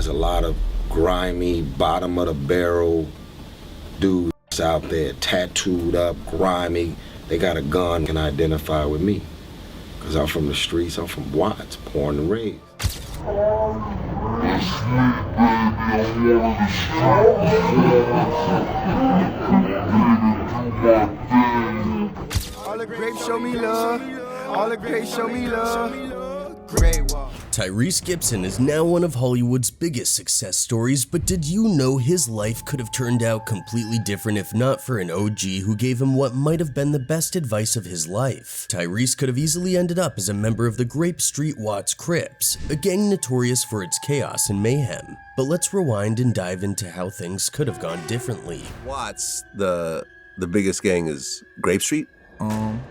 There's a lot of grimy, bottom of the barrel dudes out there, tattooed up, grimy. They got a gun, can identify with me. Cause I'm from the streets, I'm from Watts, born and raised. All the grapes show me love. All the grapes show me love. Great walk. Tyrese Gibson is now one of Hollywood's biggest success stories, but did you know his life could have turned out completely different if not for an OG who gave him what might have been the best advice of his life? Tyrese could have easily ended up as a member of the Grape Street Watts Crips, a gang notorious for its chaos and mayhem. But let's rewind and dive into how things could have gone differently. Watts, the biggest gang is Grape Street?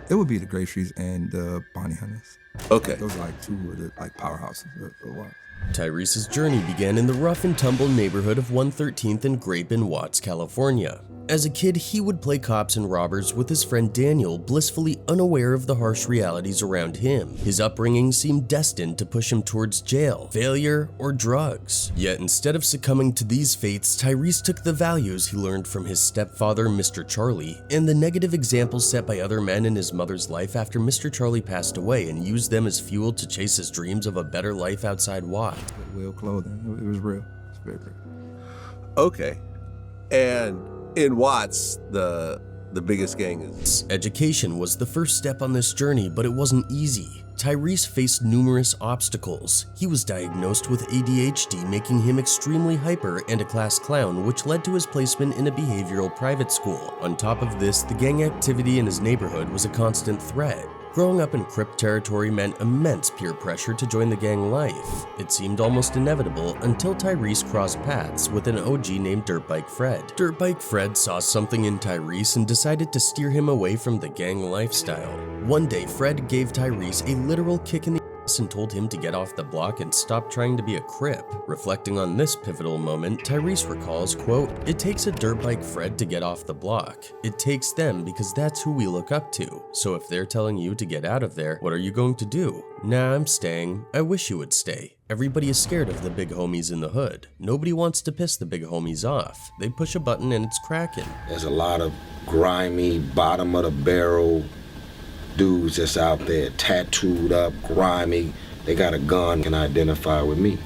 It would be the Grape Streets and the Bounty Hunters. Okay. Those are like two of the powerhouses of Watts. Tyrese's journey began in the rough and tumble neighborhood of 113th and Grape in Watts, California. As a kid, he would play cops and robbers with his friend Daniel, blissfully unaware of the harsh realities around him. His upbringing seemed destined to push him towards jail, failure, or drugs. Yet instead of succumbing to these fates, Tyrese took the values he learned from his stepfather, Mr. Charlie, and the negative examples set by other men in his mother's life after Mr. Charlie passed away, and used them as fuel to chase his dreams of a better life outside Watts. Real clothing. It was real. It's very real. Okay. And in Watts, the biggest gang is... Education was the first step on this journey, but it wasn't easy. Tyrese faced numerous obstacles. He was diagnosed with ADHD, making him extremely hyper and a class clown, which led to his placement in a behavioral private school. On top of this, the gang activity in his neighborhood was a constant threat. Growing up in Crip territory meant immense peer pressure to join the gang life. It seemed almost inevitable until Tyrese crossed paths with an OG named Dirtbike Fred. Dirtbike Fred saw something in Tyrese and decided to steer him away from the gang lifestyle. One day, Fred gave Tyrese a literal kick in the ass and told him to get off the block and stop trying to be a Crip. Reflecting on this pivotal moment, Tyrese recalls, quote, "It takes a Dirtbike Fred to get off the block. It takes them because that's who we look up to. So if they're telling you to get out of there, what are you going to do? Nah, I'm staying. I wish you would stay. Everybody is scared of the big homies in the hood. Nobody wants to piss the big homies off. They push a button and it's cracking." There's a lot of grimy, bottom of the barrel dudes that's out there, tattooed up, grimy. They got a gun, can identify with me.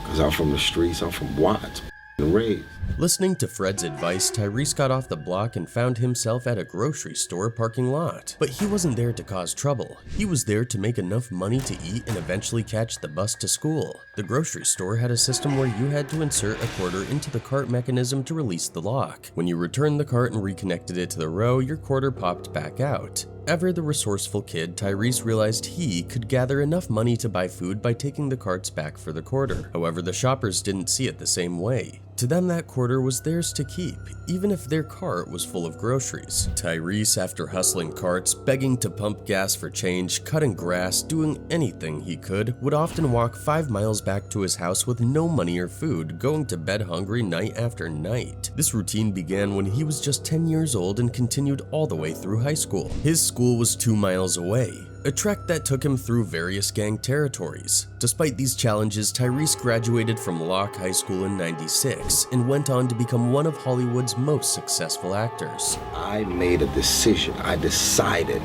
Cause I'm from the streets, I'm from Watts, and raised. Listening to Fred's advice, Tyrese got off the block and found himself at a grocery store parking lot. But he wasn't there to cause trouble. He was there to make enough money to eat and eventually catch the bus to school. The grocery store had a system where you had to insert a quarter into the cart mechanism to release the lock. When you returned the cart and reconnected it to the row, your quarter popped back out. Ever the resourceful kid, Tyrese realized he could gather enough money to buy food by taking the carts back for the quarter. However, the shoppers didn't see it the same way. To them, that quarter was theirs to keep, even if their cart was full of groceries. Tyrese, after hustling carts, begging to pump gas for change, cutting grass, doing anything he could, would often walk 5 miles back to his house with no money or food, going to bed hungry night after night. This routine began when he was just 10 years old and continued all the way through high school. His school was 2 miles away, a trek that took him through various gang territories. Despite these challenges, Tyrese graduated from Locke High School in '96 and went on to become one of Hollywood's most successful actors. I made a decision. I decided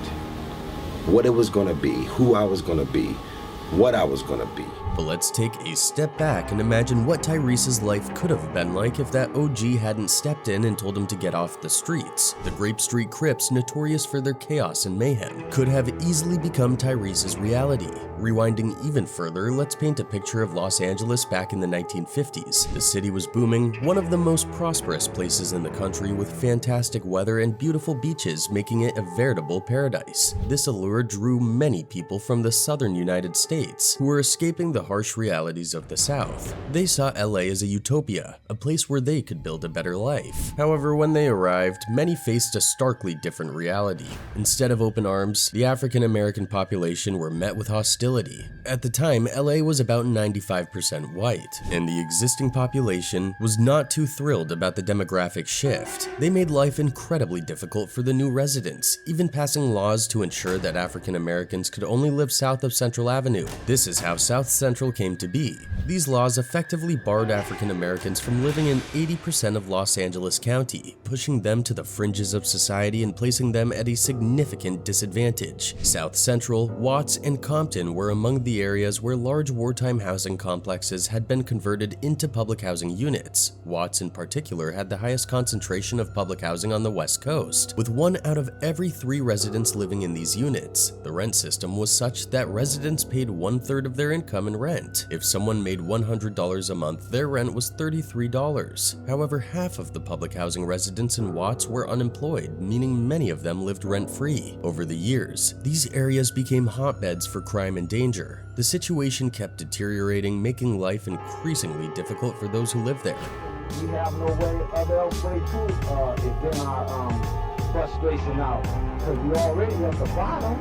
what it was gonna be, who I was gonna be, what I was gonna be. But let's take a step back and imagine what Tyrese's life could have been like if that OG hadn't stepped in and told him to get off the streets. The Grape Street Crips, notorious for their chaos and mayhem, could have easily become Tyrese's reality. Rewinding even further, let's paint a picture of Los Angeles back in the 1950s. The city was booming, one of the most prosperous places in the country, with fantastic weather and beautiful beaches, making it a veritable paradise. This allure drew many people from the southern United States who were escaping the harsh realities of the South. They saw LA as a utopia, a place where they could build a better life. However, when they arrived, many faced a starkly different reality. Instead of open arms, the African American population were met with hostility. At the time, LA was about 95% white, and the existing population was not too thrilled about the demographic shift. They made life incredibly difficult for the new residents, even passing laws to ensure that African Americans could only live south of Central Avenue. This is how South Central Central came to be. These laws effectively barred African Americans from living in 80% of Los Angeles County, pushing them to the fringes of society and placing them at a significant disadvantage. South Central, Watts, and Compton were among the areas where large wartime housing complexes had been converted into public housing units. Watts in particular had the highest concentration of public housing on the West Coast, with 1 out of every 3 residents living in these units. The rent system was such that residents paid 1/3 of their income in rent. If someone made $100 a month, their rent was $33. However, half of the public housing residents in Watts were unemployed, meaning many of them lived rent-free. Over the years, these areas became hotbeds for crime and danger. The situation kept deteriorating, making life increasingly difficult for those who lived there. We have no other way to get our frustration out, because we already at the bottom.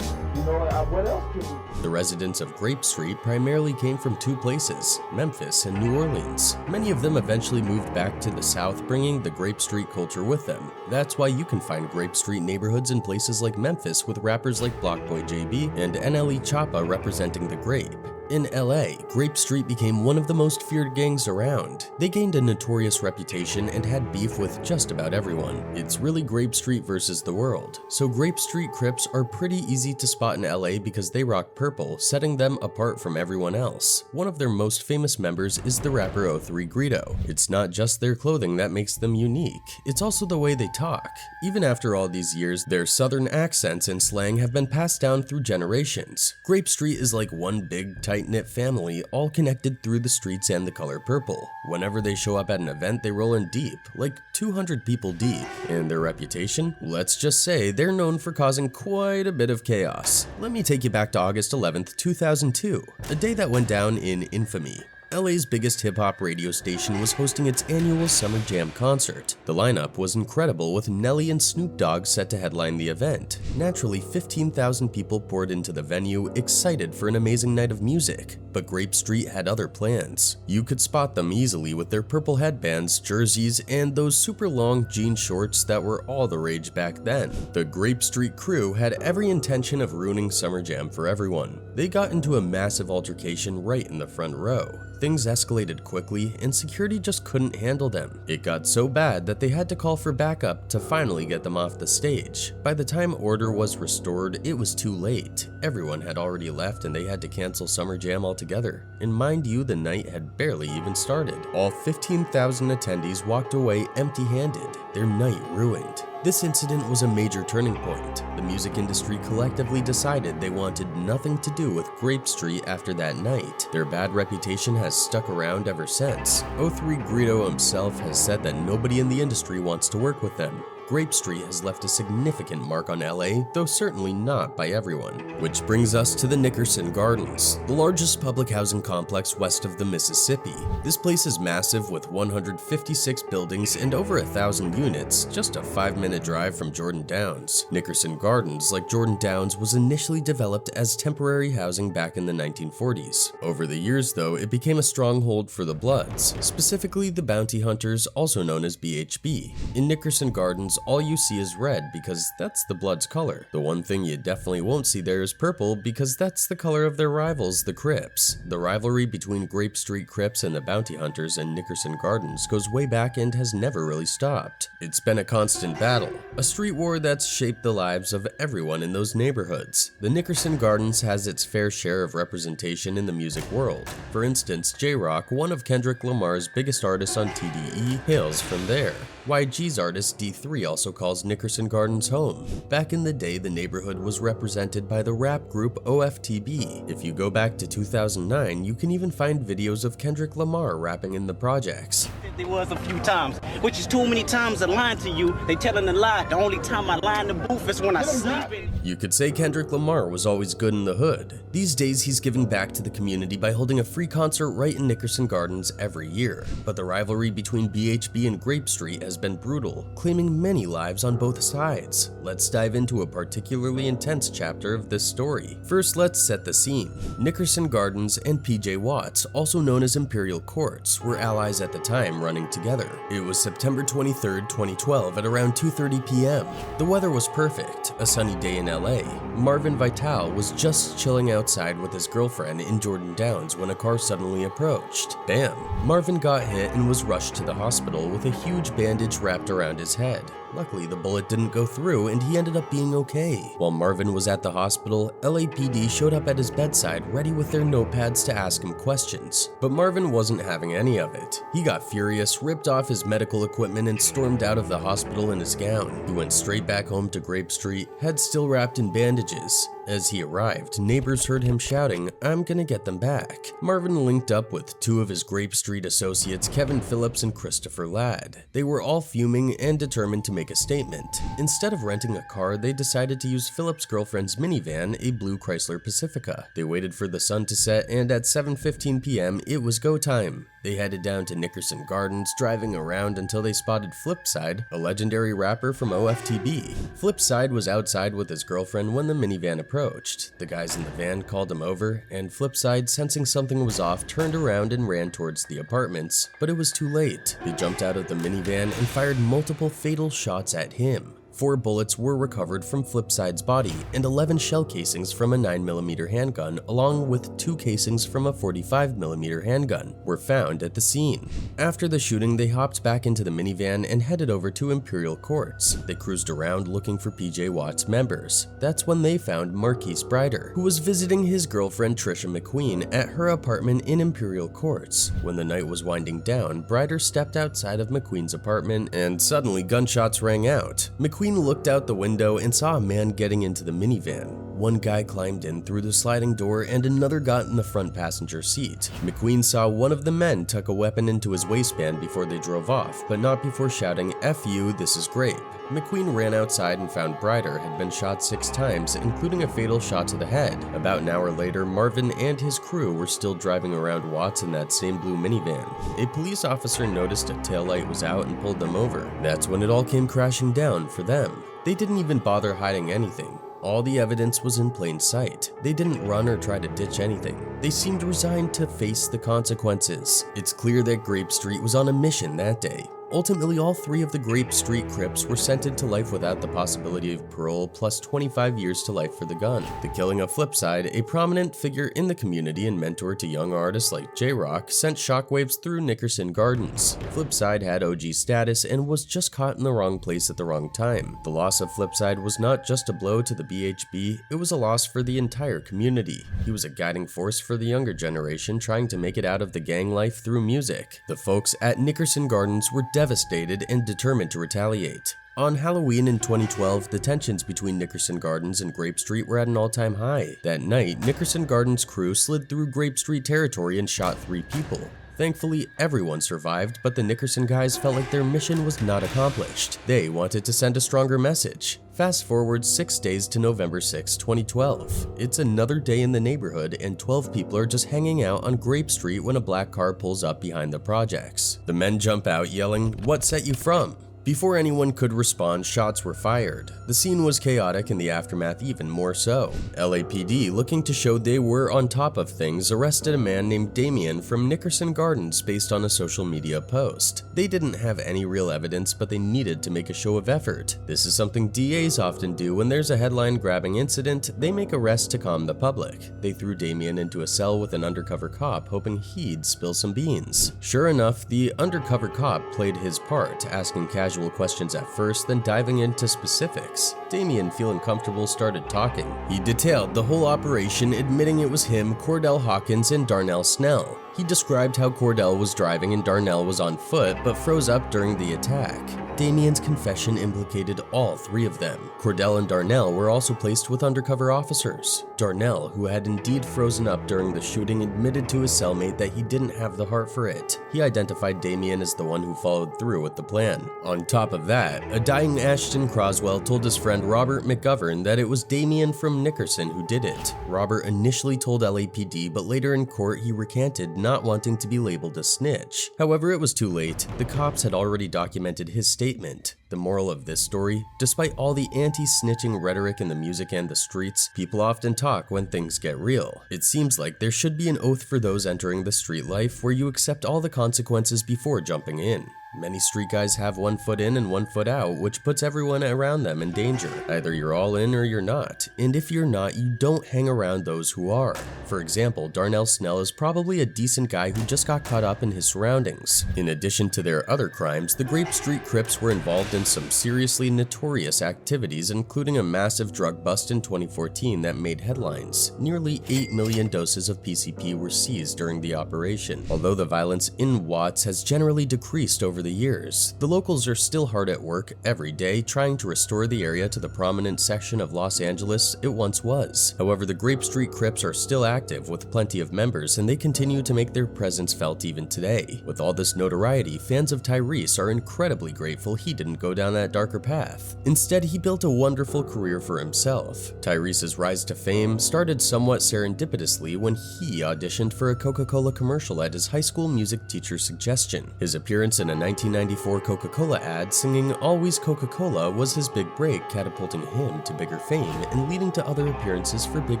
You know, what else can we? The residents of Grape Street primarily came from 2 places, Memphis and New Orleans. Many of them eventually moved back to the South, bringing the Grape Street culture with them. That's why you can find Grape Street neighborhoods in places like Memphis with rappers like Blockboy JB and NLE Choppa representing the Grape. In LA, Grape Street became one of the most feared gangs around. They gained a notorious reputation and had beef with just about everyone. It's really Grape Street versus the world. So Grape Street Crips are pretty easy to spot in LA because they rock purple, setting them apart from everyone else. One of their most famous members is the rapper 03 Greedo. It's not just their clothing that makes them unique, it's also the way they talk. Even after all these years, their southern accents and slang have been passed down through generations. Grape Street is like one big, tight-knit family, all connected through the streets and the color purple. Whenever they show up at an event, they roll in deep, like 200 people deep. And their reputation? Let's just say they're known for causing quite a bit of chaos. Let me take you back to August 11th, 2002, a day that went down in infamy. LA's biggest hip-hop radio station was hosting its annual Summer Jam concert. The lineup was incredible, with Nelly and Snoop Dogg set to headline the event. Naturally, 15,000 people poured into the venue, excited for an amazing night of music. But Grape Street had other plans. You could spot them easily with their purple headbands, jerseys, and those super long jean shorts that were all the rage back then. The Grape Street crew had every intention of ruining Summer Jam for everyone. They got into a massive altercation right in the front row. Things escalated quickly, and security just couldn't handle them. It got so bad that they had to call for backup to finally get them off the stage. By the time order was restored, it was too late. Everyone had already left and they had to cancel Summer Jam altogether. And mind you, the night had barely even started. All 15,000 attendees walked away empty-handed, their night ruined. This incident was a major turning point. The music industry collectively decided they wanted nothing to do with Grape Street after that night. Their bad reputation has stuck around ever since. 03 Greedo himself has said that nobody in the industry wants to work with them. Grape Street has left a significant mark on LA, though certainly not by everyone. Which brings us to the Nickerson Gardens, the largest public housing complex west of the Mississippi. This place is massive, with 156 buildings and over 1,000 units, just a 5-minute drive from Jordan Downs. Nickerson Gardens, like Jordan Downs, was initially developed as temporary housing back in the 1940s. Over the years, though, it became a stronghold for the Bloods, specifically the bounty hunters, also known as BHB. In Nickerson Gardens, all you see is red because that's the Bloods' color. The one thing you definitely won't see there is purple because that's the color of their rivals, the Crips. The rivalry between Grape Street Crips and the bounty hunters in Nickerson Gardens goes way back and has never really stopped. It's been a constant battle, a street war that's shaped the lives of everyone in those neighborhoods. The Nickerson Gardens has its fair share of representation in the music world. For instance, J-Rock, one of Kendrick Lamar's biggest artists on TDE, hails from there. YG's artist D3 also calls Nickerson Gardens home. Back in the day, the neighborhood was represented by the rap group OFTB. If you go back to 2009, you can even find videos of Kendrick Lamar rapping in the projects. There was a few times, which is too many times I lied to you. They telling a lie. The only time I lie in the booth is when I sleep. You could say Kendrick Lamar was always good in the hood. These days, he's giving back to the community by holding a free concert right in Nickerson Gardens every year. But the rivalry between BHB and Grape Street has has been brutal, claiming many lives on both sides. Let's dive into a particularly intense chapter of this story. First, let's set the scene. Nickerson Gardens and PJ Watts, also known as Imperial Courts, were allies at the time running together. It was September 23, 2012 at around 2:30 p.m. The weather was perfect, a sunny day in LA. Marvin Vital was just chilling outside with his girlfriend in Jordan Downs when a car suddenly approached. Bam! Marvin got hit and was rushed to the hospital with a huge bandage wrapped around his head. Luckily, the bullet didn't go through and he ended up being okay. While Marvin was at the hospital, LAPD showed up at his bedside ready with their notepads to ask him questions. But Marvin wasn't having any of it. He got furious, ripped off his medical equipment and stormed out of the hospital in his gown. He went straight back home to Grape Street, head still wrapped in bandages. As he arrived, neighbors heard him shouting, "I'm gonna get them back." Marvin linked up with two of his Grape Street associates, Kevin Phillips and Christopher Ladd. They were all fuming and determined to make a statement. Instead of renting a car, they decided to use Phillips' girlfriend's minivan, a blue Chrysler Pacifica. They waited for the sun to set, and at 7:15 p.m. it was go time. They headed down to Nickerson Gardens, driving around until they spotted Flipside, a legendary rapper from OFTB. Flipside was outside with his girlfriend when the minivan approached. The guys in the van called him over, and Flipside, sensing something was off, turned around and ran towards the apartments, but it was too late. They jumped out of the minivan and fired multiple fatal shots at him. 4 bullets were recovered from Flipside's body, and 11 shell casings from a 9mm handgun, along with 2 casings from a 45mm handgun, were found at the scene. After the shooting, they hopped back into the minivan and headed over to Imperial Courts. They cruised around looking for PJ Watts members. That's when they found Marquise Brider, who was visiting his girlfriend Trisha McQueen at her apartment in Imperial Courts. When the night was winding down, Brider stepped outside of McQueen's apartment, and suddenly gunshots rang out. McQueen looked out the window and saw a man getting into the minivan. One guy climbed in through the sliding door and another got in the front passenger seat. McQueen saw one of the men tuck a weapon into his waistband before they drove off, but not before shouting, "F you, this is Grape." McQueen ran outside and found Brider had been shot 6 times, including a fatal shot to the head. About an hour later, Marvin and his crew were still driving around Watts in that same blue minivan. A police officer noticed a taillight was out and pulled them over. That's when it all came crashing down for them. They didn't even bother hiding anything. All the evidence was in plain sight. They didn't run or try to ditch anything. They seemed resigned to face the consequences. It's clear that Grape Street was on a mission that day. Ultimately, all 3 of the Grape Street Crips were sentenced to life without the possibility of parole, plus 25 years to life for the gun. The killing of Flipside, a prominent figure in the community and mentor to young artists like J-Rock, sent shockwaves through Nickerson Gardens. Flipside had OG status and was just caught in the wrong place at the wrong time. The loss of Flipside was not just a blow to the BHB, it was a loss for the entire community. He was a guiding force for the younger generation trying to make it out of the gang life through music. The folks at Nickerson Gardens were devastated and determined to retaliate. On Halloween in 2012, the tensions between Nickerson Gardens and Grape Street were at an all-time high. That night, Nickerson Gardens' crew slid through Grape Street territory and shot 3 people. Thankfully, everyone survived, but the Nickerson guys felt like their mission was not accomplished. They wanted to send a stronger message. Fast forward 6 days to November 6, 2012. It's another day in the neighborhood and 12 people are just hanging out on Grape Street when a black car pulls up behind the projects. The men jump out yelling, "What set you from?" Before anyone could respond, shots were fired. The scene was chaotic and the aftermath even more so. LAPD, looking to show they were on top of things, arrested a man named Damien from Nickerson Gardens based on a social media post. They didn't have any real evidence, but they needed to make a show of effort. This is something DAs often do when there's a headline-grabbing incident. They make arrests to calm the public. They threw Damien into a cell with an undercover cop, hoping he'd spill some beans. Sure enough, the undercover cop played his part, asking casual questions at first, then diving into specifics. Damien, feeling comfortable, started talking. He detailed the whole operation, admitting it was him, Cordell Hawkins, and Darnell Snell. He described how Cordell was driving and Darnell was on foot, but froze up during the attack. Damien's confession implicated all 3 of them. Cordell and Darnell were also placed with undercover officers. Darnell, who had indeed frozen up during the shooting, admitted to his cellmate that he didn't have the heart for it. He identified Damien as the one who followed through with the plan. On top of that, a dying Ashton Croswell told his friend Robert McGovern that it was Damien from Nickerson who did it. Robert initially told LAPD, but later in court he recanted, not not wanting to be labeled a snitch. However, it was too late. The cops had already documented his statement. The moral of this story: despite all the anti-snitching rhetoric in the music and the streets, people often talk when things get real. It seems like there should be an oath for those entering the street life where you accept all the consequences before jumping in. Many street guys have one foot in and one foot out, which puts everyone around them in danger. Either you're all in or you're not, and if you're not, you don't hang around those who are. For example, Darnell Snell is probably a decent guy who just got caught up in his surroundings. In addition to their other crimes, the Grape Street Crips were involved in some seriously notorious activities, including a massive drug bust in 2014 that made headlines. Nearly 8 million doses of PCP were seized during the operation. Although the violence in Watts has generally decreased over the years, the locals are still hard at work every day trying to restore the area to the prominent section of Los Angeles it once was. However, the Grape Street Crips are still active with plenty of members, and they continue to make their presence felt even today. With all this notoriety, fans of Tyrese are incredibly grateful he didn't go down that darker path. Instead, he built a wonderful career for himself. Tyrese's rise to fame started somewhat serendipitously when he auditioned for a Coca-Cola commercial at his high school music teacher's suggestion. His appearance in a 1994 Coca-Cola ad singing "Always Coca-Cola" was his big break, catapulting him to bigger fame and leading to other appearances for big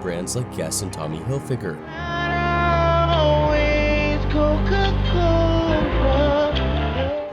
brands like Guess and Tommy Hilfiger. Always Coca-Cola.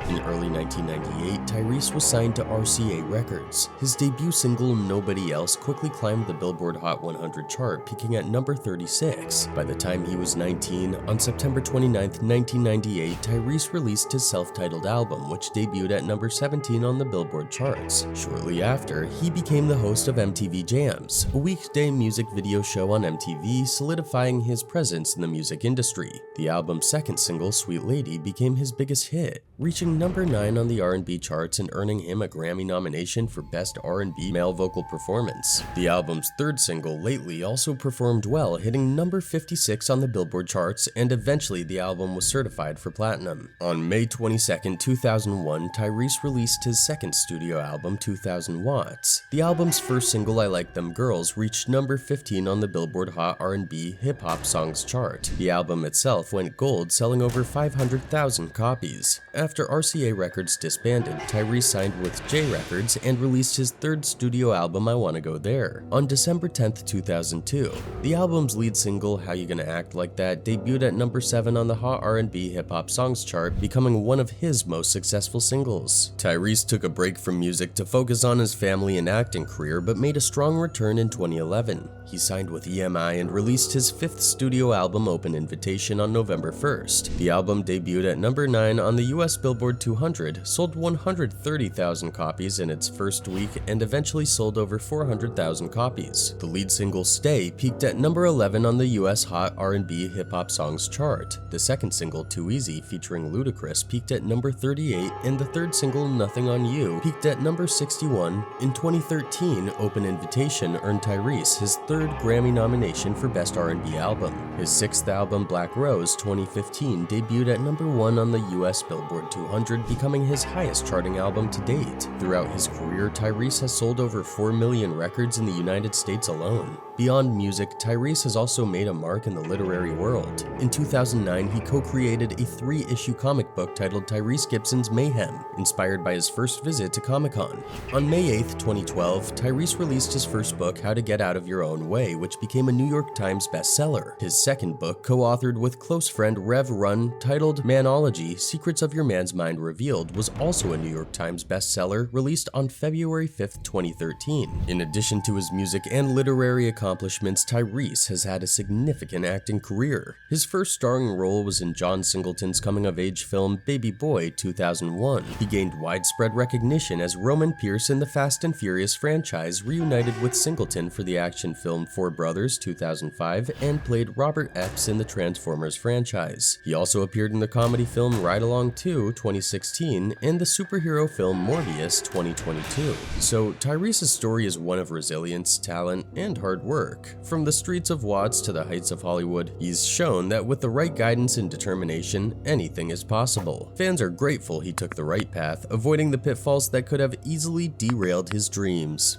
In early 1998, Tyrese was signed to RCA Records. His debut single, Nobody Else, quickly climbed the Billboard Hot 100 chart, peaking at number 36. By the time he was 19, on September 29, 1998, Tyrese released his self-titled album, which debuted at number 17 on the Billboard charts. Shortly after, he became the host of MTV Jams, a weekday music video show on MTV, solidifying his presence in the music industry. The album's second single, Sweet Lady, became his biggest hit, reaching number 9 on the R&B charts and earning him a Grammy nomination for Best R&B Male Vocal Performance. The album's third single, Lately, also performed well, hitting number 56 on the Billboard charts, and eventually the album was certified for platinum. On May 22, 2001, Tyrese released his second studio album, 2000 Watts. The album's first single, I Like Them Girls, reached number 15 on the Billboard Hot R&B Hip Hop Songs chart. The album itself went gold, selling over 500,000 copies. After RCA Records disbanded, Tyrese signed with J Records and released his third studio album, I Wanna Go There, on December 10, 2002. The album's lead single, How You Gonna Act Like That, debuted at number 7 on the Hot R&B Hip Hop Songs chart, becoming one of his most successful singles. Tyrese took a break from music to focus on his family and acting career, but made a strong return in 2011. He signed with EMI and released his fifth studio album, Open Invitation, on November 1st. The album debuted at number 9 on the US Billboard 200, sold 130,000 copies in its first week, and eventually sold over 400,000 copies. The lead single, Stay, peaked at number 11 on the US Hot R&B Hip Hop Songs chart. The second single, Too Easy, featuring Ludacris, peaked at number 38, and the third single, Nothing on You, peaked at number 61. In 2013, Open Invitation earned Tyrese his third Grammy nomination for Best R&B Album. His sixth album, Black Rose, 2015, debuted at number 1 on the US Billboard 200, becoming his highest charting album to date. Throughout his career, Tyrese has sold over 4 million records in the United States alone. Beyond music, Tyrese has also made a mark in the literary world. In 2009, he co-created a 3-issue comic book titled Tyrese Gibson's Mayhem, inspired by his first visit to Comic-Con. On May 8, 2012, Tyrese released his first book, How to Get Out of Your Own Way, which became a New York Times bestseller. His second book, co-authored with close friend Rev Run, titled Manology, Secrets of Your Man's Mind Revealed, was also a New York Times bestseller, released on February 5, 2013. In addition to his music and literary accomplishments, Tyrese has had a significant acting career. His first starring role was in John Singleton's coming-of-age film Baby Boy 2001. He gained widespread recognition as Roman Pierce in the Fast and Furious franchise, reunited with Singleton for the action film Four Brothers 2005, and played Robert Epps in the Transformers franchise. He also appeared in the comedy film Ride Along 2 2016 and the superhero film Morbius 2022. So Tyrese's story is one of resilience, talent, and hard work. From the streets of Watts to the heights of Hollywood, he's shown that with the right guidance and determination, anything is possible. Fans are grateful he took the right path, avoiding the pitfalls that could have easily derailed his dreams.